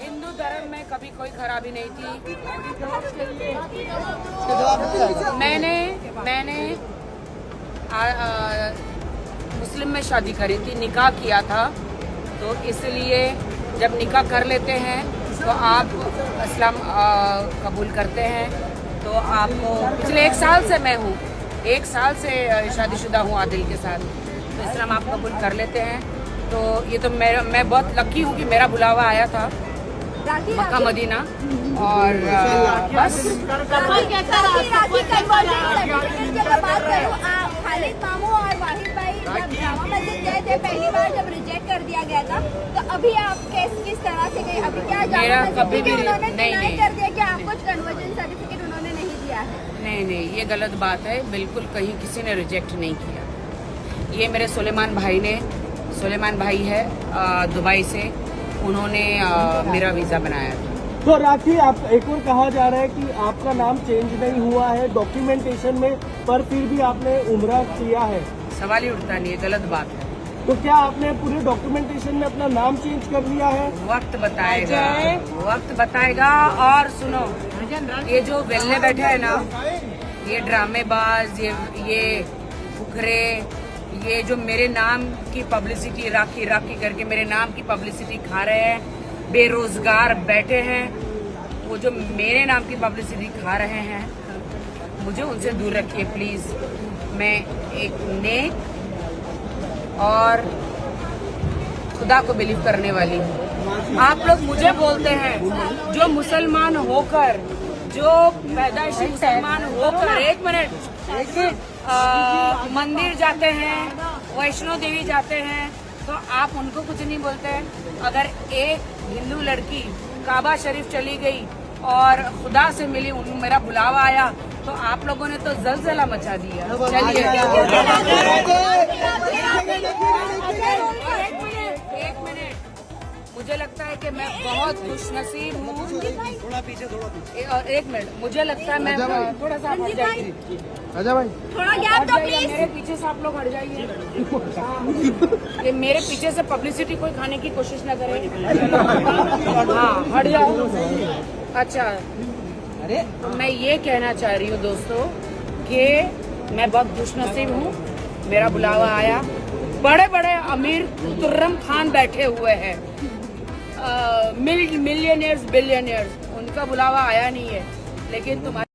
हिंदू धर्म में कभी कोई खराबी नहीं थी। मैंने मुस्लिम में शादी करी थी, निकाह किया था, तो इसलिए जब निकाह कर लेते हैं तो आप इस्लाम कबूल करते हैं। तो आपको पिछले 1 साल से मैं हूँ, 1 साल से शादीशुदा हूँ आदिल के साथ, तो इस्लाम आप कबूल कर लेते हैं। तो ये तो मैं बहुत लकी हूँ कि मेरा बुलावा आया था मक्का मदीना, और बस। खालिद मामू और वाहिद भाई जब जामा मस्जिद गए थे पहली बार, जब रिजेक्ट कर दिया गया था, तो अभी आप किस तरह से गए? अभी क्या मेरा कभी भी उन्होंने डिनाई कर दिया कि आपको कन्वर्जन सर्टिफिकेट उन्होंने नहीं दिया है? नहीं, ये गलत बात है। बिल्कुल कहीं किसी ने रिजेक्ट नहीं किया। ये मेरे सुलेमान भाई है दुबई से, उन्होंने मेरा वीज़ा बनाया था। तो राखी, आप एक और कहा जा रहा है कि आपका नाम चेंज नहीं हुआ है डॉक्यूमेंटेशन में, पर फिर भी आपने उम्रा किया है। सवाल ही उठता नहीं है, गलत बात है। तो क्या आपने पूरे डॉक्यूमेंटेशन में अपना नाम चेंज कर लिया है? वक्त बताएगा। और सुनो, ये जो वेल्ले बैठे हैं ना, ये ड्रामेबाज, ये फुकरे, ये जो मेरे नाम की पब्लिसिटी राखी करके मेरे नाम की पब्लिसिटी खा रहे हैं, बेरोजगार बैठे हैं, वो जो मेरे नाम की पब्लिसिटी खा रहे हैं, मुझे उनसे दूर रखिए प्लीज। मैं एक नेक और खुदा को बिलीव करने वाली हूँ। आप लोग मुझे बोलते हैं जो मुसलमान होकर, जो पैदाइशी मुसलमान होकर, एक मिनट, मंदिर जाते हैं, वैष्णो देवी जाते हैं, तो आप उनको कुछ नहीं बोलते हैं। अगर एक हिंदू लड़की काबा शरीफ चली गई और खुदा से मिली, मेरा बुलावा आया, तो आप लोगों ने तो जलजला मचा दिया। चलिए एक मिनट, मुझे लगता है कि मैं बहुत खुशनसीब हूँ। थोड़ा पीछे। और एक मिनट, मुझे लगता है मैं थोड़ा सा हट जाइए, राजा भाई थोड़ा गैप दो प्लीज। मेरे पीछे से आप लोग हट जाइए। ये मेरे पीछे से पब्लिसिटी कोई खाने की कोशिश न करे। हाँ, हट जाओ। अच्छा, तो मैं ये कहना चाह रही हूँ दोस्तों कि मैं बहुत खुशनसीब हूँ, मेरा बुलावा आया। बड़े बड़े अमीर तुर्रम खान बैठे हुए हैं, मिलियनियर्स, बिलियनियर्स, उनका बुलावा आया नहीं है, लेकिन तुम्हारे